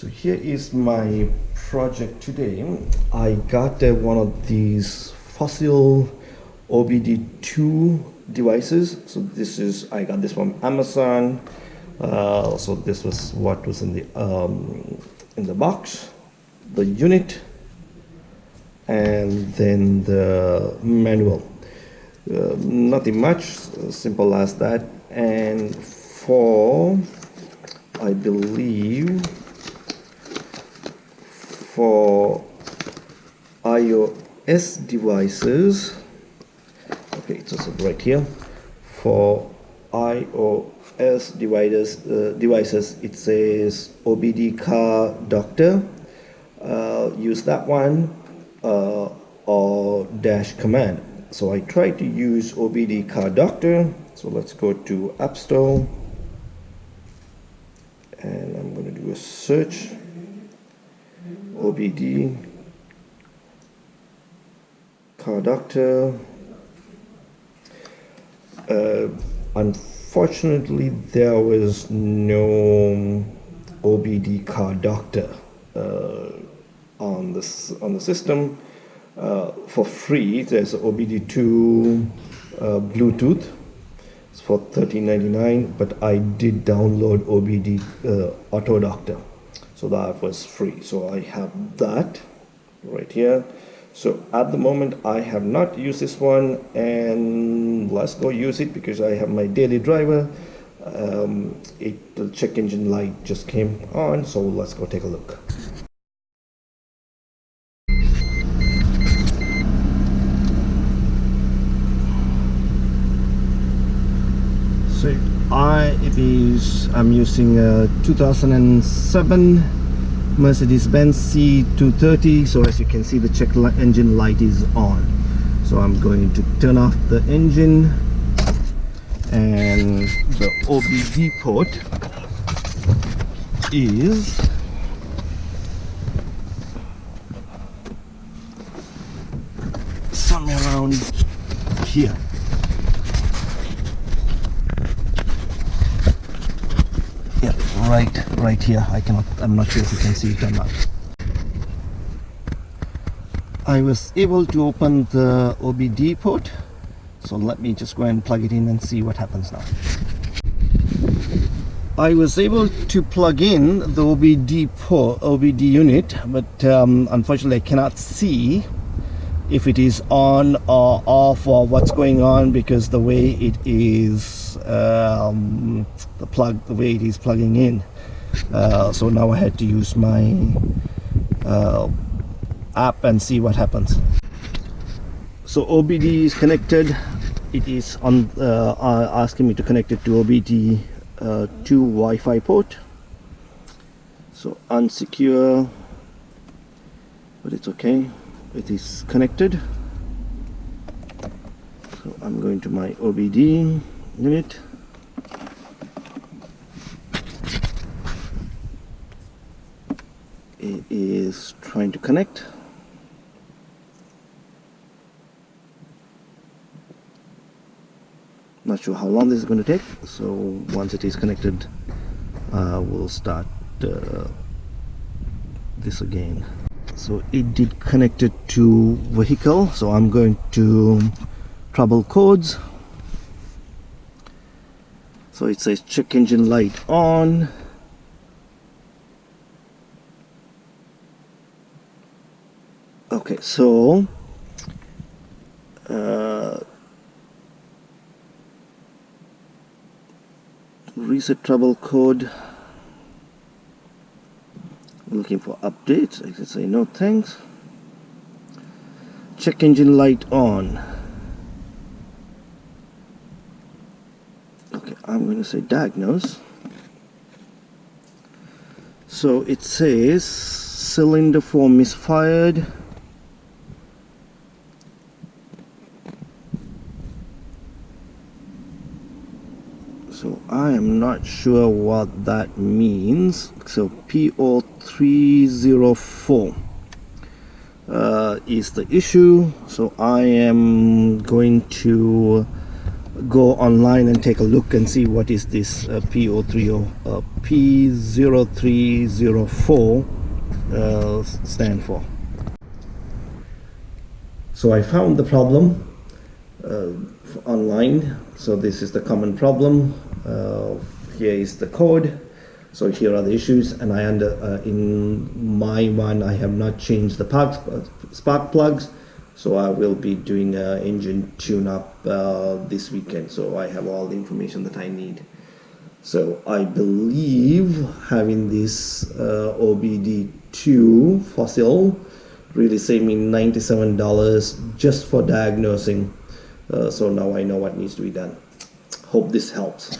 So here is my project today. I got one of these Foseal OBDII devices. So I got this from Amazon. So this was what was in the box, the unit, and then the manual. Nothing much, simple as that. And I believe for iOS devices, okay, it's also right here. For iOS devices, it says OBD car doctor. Use that one or dash command. So I tried to use OBD car doctor. So let's go to App Store, and I'm going to do a search. OBD car doctor. Unfortunately, there was no OBD car doctor on the system. For free, there's OBDII Bluetooth. It's for $13.99, but I did download OBD Auto Doctor, so that was free. So I have that right here. So at the moment I have not used this one, and let's go use it because I have my daily driver. The check engine light just came on, so let's go take a look. So I'm using a 2007 Mercedes C230. So as you can see, the check engine light is on. So I'm going to turn off the engine, and the OBD port is somewhere around here. Yeah, right here. I'm not sure if you can see it or not. I was able to open the OBD port, so let me just go and plug it in and see what happens now. I was able to plug in the OBD unit, but unfortunately I cannot see if it is on or off or what's going on, because the way it is the way it is plugging in. So now I had to use my app and see what happens. So OBD is connected. It is on asking me to connect it to OBD to Wi-Fi port. So unsecure, but it's okay. It is connected. So I'm going to my OBD unit. It is trying to connect. Not sure how long this is going to take. So once it is connected, we'll start this again. So it did connect it to vehicle. So I'm going to trouble codes. So it says check engine light on. Okay, so reset trouble code. Looking for updates. I can say no thanks. Check engine light on. Okay, I'm going to say diagnose. So it says cylinder 4 misfired. So I am not sure what that means. So PO304 is the issue. So I am going to go online and take a look and see what is this P0304 stand for. So I found the problem online. So this is the common problem. Here is the code. So here are the issues, and in my one I have not changed the spark plugs. So I will be doing an engine tune-up this weekend. So I have all the information that I need. So I believe having this OBDII Foseal really saved me $97 just for diagnosing. So now I know what needs to be done. Hope this helps.